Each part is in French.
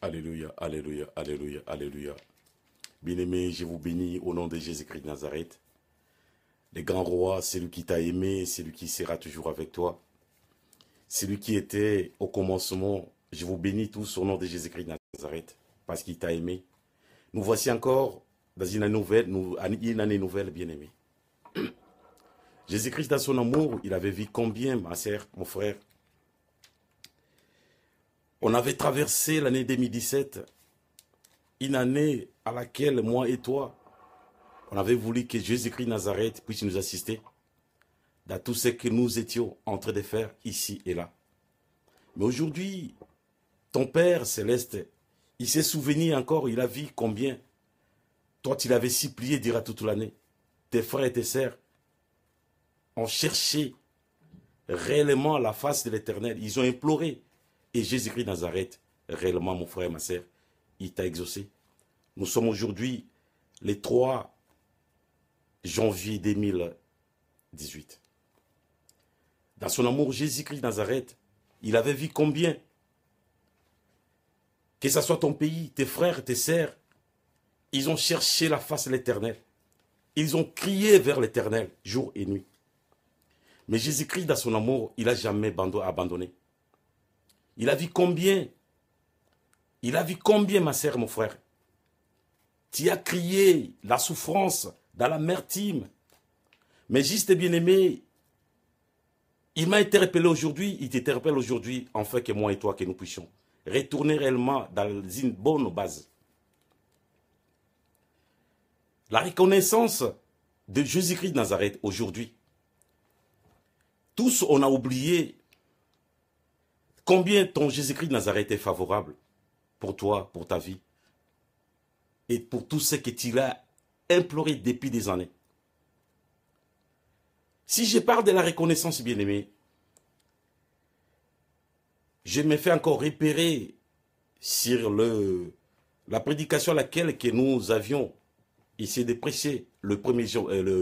Alléluia, alléluia, alléluia, alléluia. Bien-aimé, je vous bénis au nom de Jésus-Christ de Nazareth. Le grand roi, c'est lui qui t'a aimé, c'est lui qui sera toujours avec toi. C'est lui qui était au commencement. Je vous bénis tous au nom de Jésus-Christ de Nazareth, parce qu'il t'a aimé. Nous voici encore dans une année nouvelle, bien-aimé. Jésus-Christ, dans son amour, il avait vu combien, ma sœur, mon frère. On avait traversé l'année 2017, une année à laquelle moi et toi, on avait voulu que Jésus-Christ de Nazareth puisse nous assister dans tout ce que nous étions en train de faire ici et là. Mais aujourd'hui, ton Père céleste, il s'est souvenu encore, il a vu combien toi tu l'avais supplié durant toute l'année. Tes frères et tes sœurs ont cherché réellement la face de l'Éternel. Ils ont imploré. Et Jésus-Christ de Nazareth, réellement mon frère et ma sœur, il t'a exaucé. Nous sommes aujourd'hui le 3 janvier 2018. Dans son amour, Jésus-Christ de Nazareth, il avait vu combien, que ce soit ton pays, tes frères, tes sœurs, ils ont cherché la face de l'Éternel. Ils ont crié vers l'Éternel, jour et nuit. Mais Jésus-Christ, dans son amour, il n'a jamais abandonné. Il a vu combien, ma sœur, mon frère. Tu as crié la souffrance dans l'amertume. Mais juste bien-aimé, il m'a interpellé aujourd'hui, il t'interpelle aujourd'hui, afin que moi et toi, que nous puissions retourner réellement dans une bonne base. La reconnaissance de Jésus-Christ de Nazareth aujourd'hui. Tous, on a oublié combien ton Jésus-Christ de Nazareth est favorable pour toi, pour ta vie, et pour tout ce que tu as imploré depuis des années. Si je parle de la reconnaissance, bien-aimé, je me fais encore repérer sur la prédication à laquelle que nous avions essayé de prêcher le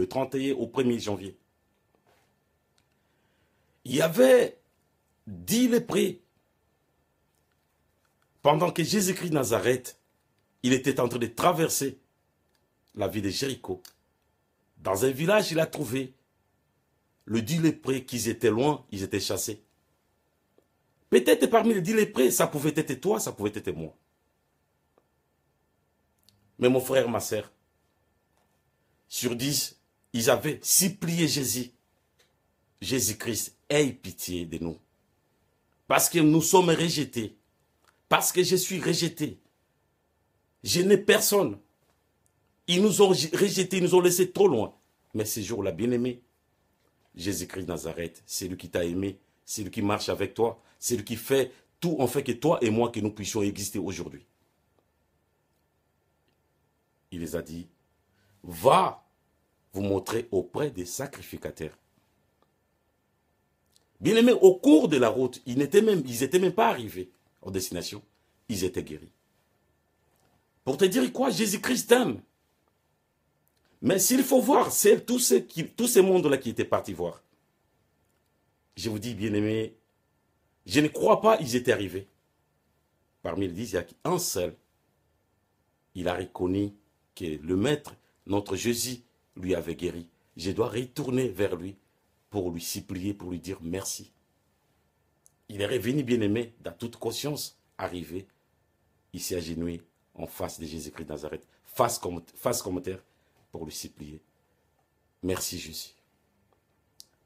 31 au 1er janvier. Il y avait 10 lépreux. Pendant que Jésus-Christ de Nazareth, il était en train de traverser la ville de Jéricho. Dans un village, il a trouvé le 10 lépreux qui étaient loin, ils étaient chassés. Peut-être parmi les 10 lépreux, ça pouvait être toi, ça pouvait être moi. Mais mon frère, ma sœur, sur 10, ils avaient supplié Jésus. Jésus-Christ, aie pitié de nous. Parce que nous sommes rejetés. Parce que je suis rejeté. Je n'ai personne. Ils nous ont rejetés, ils nous ont laissés trop loin. Mais ce jour-là, bien-aimé, Jésus-Christ de Nazareth, c'est lui qui t'a aimé, c'est lui qui marche avec toi, c'est lui qui fait tout en fait que toi et moi, que nous puissions exister aujourd'hui. Il les a dit, va vous montrer auprès des sacrificateurs. Bien-aimé, au cours de la route, ils n'étaient même pas arrivés en destination. Ils étaient guéris. Pour te dire quoi, Jésus-Christ t'aime. Mais s'il faut voir, c'est tous ces mondes-là qui étaient partis voir. Je vous dis, bien-aimé, je ne crois pas qu'ils étaient arrivés. Parmi les 10, il y a un seul. Il a reconnu que le Maître, notre Jésus, lui avait guéri. Je dois retourner vers lui pour lui supplier, pour lui dire merci. Il est revenu, bien-aimé, dans toute conscience, arrivé, il s'est agenouillé en face de Jésus-Christ de Nazareth, face comme terre, pour lui supplier. Merci Jésus.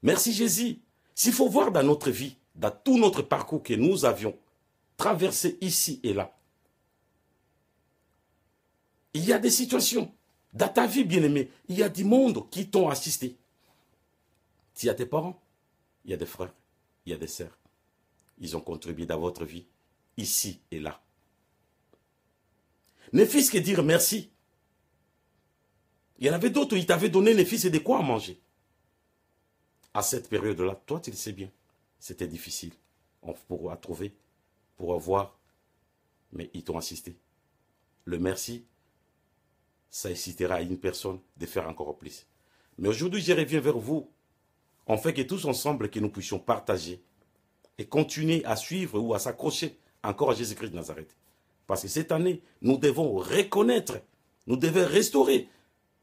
Merci Jésus. S'il faut voir dans notre vie, dans tout notre parcours que nous avions traversé ici et là, il y a des situations, dans ta vie bien-aimée, il y a du monde qui t'ont assisté. Il y a tes parents, il y a des frères, il y a des sœurs. Ils ont contribué dans votre vie, ici et là. Ne fût-ce que dire merci. Il y en avait d'autres, ils t'avaient donné ne fût-ce de quoi à manger. À cette période-là, toi tu le sais bien, c'était difficile. On pourra trouver, pour avoir, mais ils t'ont assisté. Le merci, ça incitera à une personne de faire encore plus. Mais aujourd'hui, je reviens vers vous. On fait que tous ensemble, que nous puissions partager et continuer à suivre ou à s'accrocher encore à Jésus-Christ de Nazareth Parce que cette année, nous devons reconnaître, nous devons restaurer,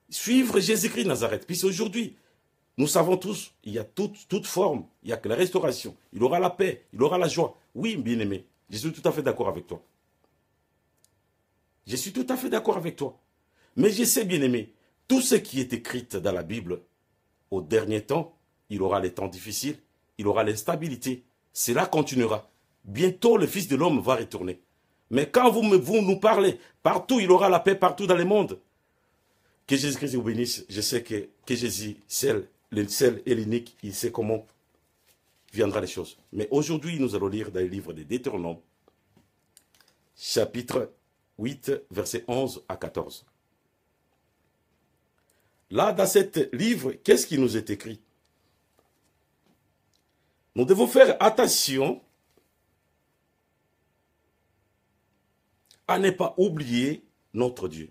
suivre Jésus-Christ de Nazareth. Puis aujourd'hui, nous savons tous, il y a toute forme, il n'y a que la restauration. Il aura la paix, il aura la joie. Oui, bien-aimé, je suis tout à fait d'accord avec toi. Je suis tout à fait d'accord avec toi. Mais je sais, bien-aimé, tout ce qui est écrit dans la Bible, au dernier temps, il aura les temps difficiles, il aura l'instabilité. Cela continuera. Bientôt, le Fils de l'homme va retourner. Mais quand vous nous parlez, partout, il aura la paix, partout dans le monde. Que Jésus-Christ vous bénisse. Je sais que Jésus, le seul et l'unique, il sait comment viendra les choses. Mais aujourd'hui, nous allons lire dans le livre des Deutéronomes, chapitre 8, versets 11 à 14. Là, dans ce livre, qu'est-ce qui nous est écrit? Nous devons faire attention à ne pas oublier notre Dieu.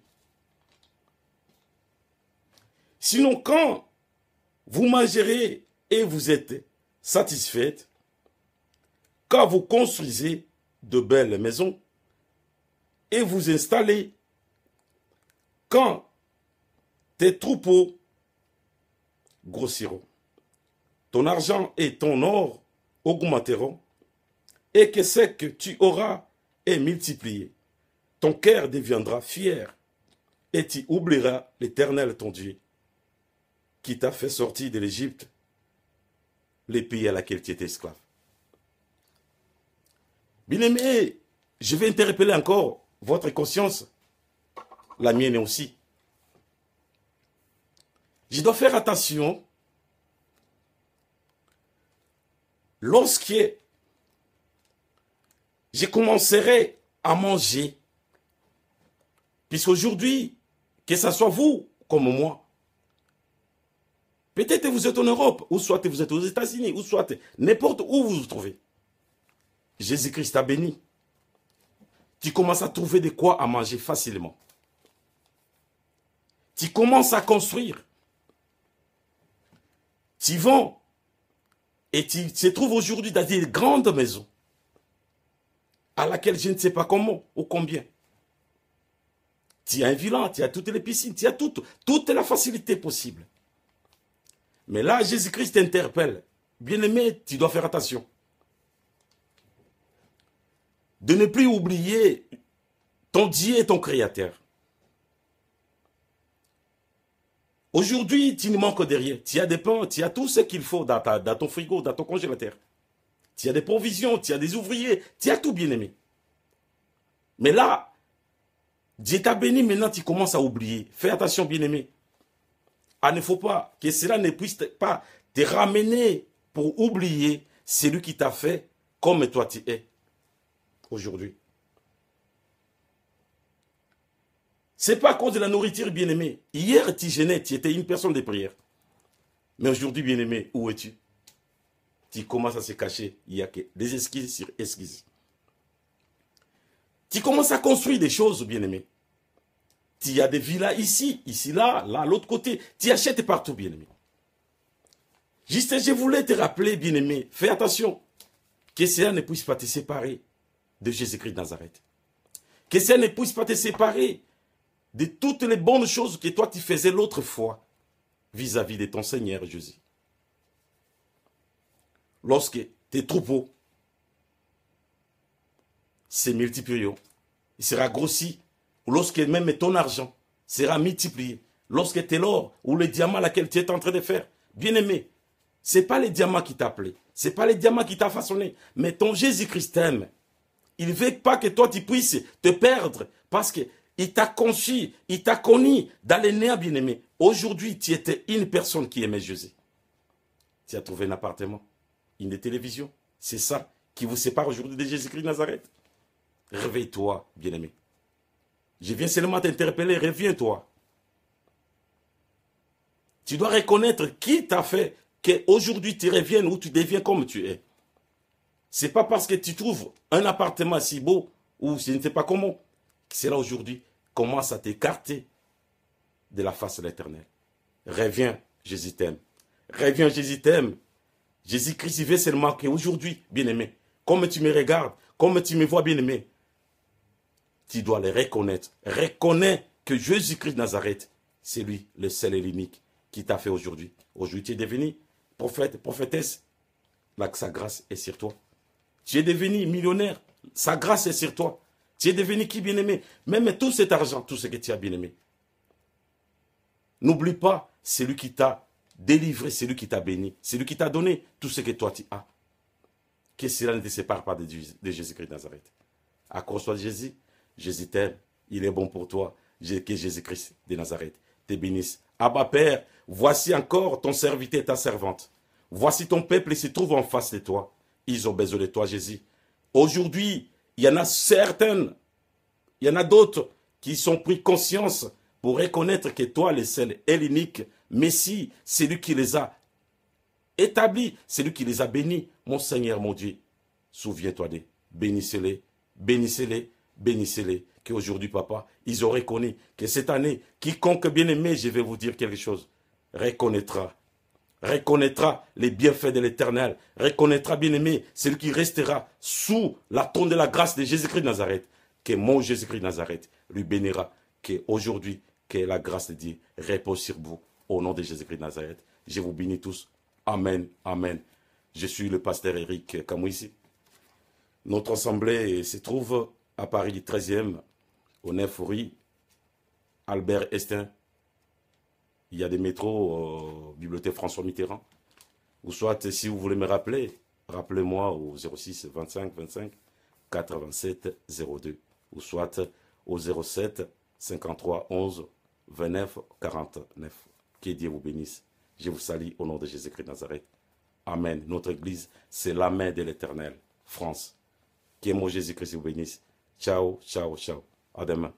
Sinon, quand vous mangerez et vous êtes satisfaite, quand vous construisez de belles maisons et vous installez, quand tes troupeaux grossiront, ton argent et ton or augmenteront, et que ce que tu auras est multiplié. Ton cœur deviendra fier, et tu oublieras l'Éternel ton Dieu, qui t'a fait sortir de l'Égypte, les pays à laquelle tu étais esclave. Bien-aimé, je vais interpeller encore votre conscience, la mienne aussi. Je dois faire attention lorsque je commencerai à manger, puisqu'aujourd'hui, que ce soit vous comme moi, peut-être vous êtes en Europe, ou soit vous êtes aux États-Unis, ou soit n'importe où vous vous trouvez. Jésus-Christ t'a béni. Tu commences à trouver de quoi à manger facilement. Tu commences à construire. Tu vends et tu te trouves aujourd'hui dans des grandes maisons à laquelle je ne sais pas comment ou combien. Tu as un villa, tu as toutes les piscines, tu as toute la facilité possible. Mais là, Jésus-Christ t'interpelle. Bien-aimé, tu dois faire attention. De ne plus oublier ton Dieu et ton Créateur. Aujourd'hui, tu ne manques de rien. Tu as des pains, tu as tout ce qu'il faut dans ton frigo, dans ton congélateur. Tu as des provisions, tu as des ouvriers, tu as tout, bien-aimé. Mais là, Dieu t'a béni, maintenant tu commences à oublier. Fais attention, bien-aimé. Il ne faut pas que cela ne puisse pas te ramener pour oublier celui qui t'a fait comme toi tu es aujourd'hui. Ce n'est pas à cause de la nourriture, bien-aimé. Hier, tu jeûnais, tu étais une personne de prière. Mais aujourd'hui, bien-aimé, où es-tu? Tu commences à se cacher. Il n'y a que des esquisses sur esquisses. Tu commences à construire des choses, bien-aimé. Tu as des villas ici, là, l'autre côté. Tu achètes partout, bien-aimé. Juste, je voulais te rappeler, bien-aimé, fais attention, que cela ne puisse pas te séparer de Jésus-Christ de Nazareth. Que cela ne puisse pas te séparer de toutes les bonnes choses que toi tu faisais l'autre fois vis-à-vis de ton Seigneur Jésus. Lorsque tes troupeaux se multiplieront, il sera grossi, ou lorsque même ton argent sera multiplié, lorsque tes l'or ou le diamant laquelle tu es en train de faire, bien-aimé, ce n'est pas les diamants qui t'a appelé, ce n'est pas les diamants qui t'a façonné, mais ton Jésus-Christ t'aime. Il ne veut pas que toi tu puisses te perdre, parce qu'il t'a conçu, il t'a connu dans les néants, bien-aimé. Aujourd'hui, tu étais une personne qui aimait Jésus. Tu as trouvé un appartement, une télévision. C'est ça qui vous sépare aujourd'hui de Jésus-Christ de Nazareth. Réveille-toi, bien-aimé. Je viens seulement t'interpeller, reviens-toi. Tu dois reconnaître qui t'a fait qu'aujourd'hui tu reviennes ou tu deviens comme tu es. Ce n'est pas parce que tu trouves un appartement si beau ou je ne sais pas comment que cela aujourd'hui commence à t'écarter de la face de l'Éternel. Reviens, Jésus t'aime. Reviens, Jésus t'aime. Jésus-Christ, il veut seulement qu'aujourd'hui, bien-aimé, comme tu me regardes, comme tu me vois, bien-aimé, tu dois les reconnaître. Reconnais que Jésus-Christ de Nazareth, c'est lui, le seul et l'unique, qui t'a fait aujourd'hui. Aujourd'hui, tu es devenu prophète, prophétesse. Là, sa grâce est sur toi. Tu es devenu millionnaire. Sa grâce est sur toi. Tu es devenu qui, bien-aimé? Même tout cet argent, tout ce que tu as, bien-aimé. N'oublie pas, c'est lui qui t'a délivré, c'est lui qui t'a béni, c'est lui qui t'a donné tout ce que toi tu as. Que cela ne te sépare pas de Jésus-Christ de Nazareth. Accroche-toi de Jésus. Jésus t'aime. Il est bon pour toi. Que Jésus-Christ de Nazareth te bénisse. Abba Père, voici encore ton serviteur et ta servante. Voici ton peuple se trouve en face de toi. Ils ont besoin de toi, Jésus. Aujourd'hui, il y en a certaines, il y en a d'autres qui sont pris conscience pour reconnaître que toi, le seul et l'unique Messie, c'est lui qui les a établis, c'est lui qui les a bénis. Mon Seigneur, mon Dieu, souviens-toi d'eux. Bénissez-les, bénissez-les, bénissez-les. Qu'aujourd'hui, papa, ils ont reconnu que cette année, quiconque bien-aimé, je vais vous dire quelque chose, reconnaîtra les bienfaits de l'Éternel, reconnaîtra, bien-aimé, celui qui restera sous la trône de la grâce de Jésus-Christ de Nazareth, que mon Jésus-Christ de Nazareth lui bénira, qu'aujourd'hui, que la grâce de Dieu repose sur vous, au nom de Jésus-Christ de Nazareth. Je vous bénis tous. Amen, amen. Je suis le pasteur Eric Kamouissi. Notre assemblée se trouve à Paris du 13e, au 9 rue Albert Estin. Il y a des métros, Bibliothèque François Mitterrand. Ou soit, si vous voulez me rappeler, rappelez-moi au 06 25 25 87 02. Ou soit au 07 53 11 29 49. Que Dieu vous bénisse. Je vous salue au nom de Jésus-Christ de Nazareth. Amen. Notre église, c'est la main de l'Éternel. France. Que mon Jésus-Christ vous bénisse. Ciao, ciao, ciao. À demain.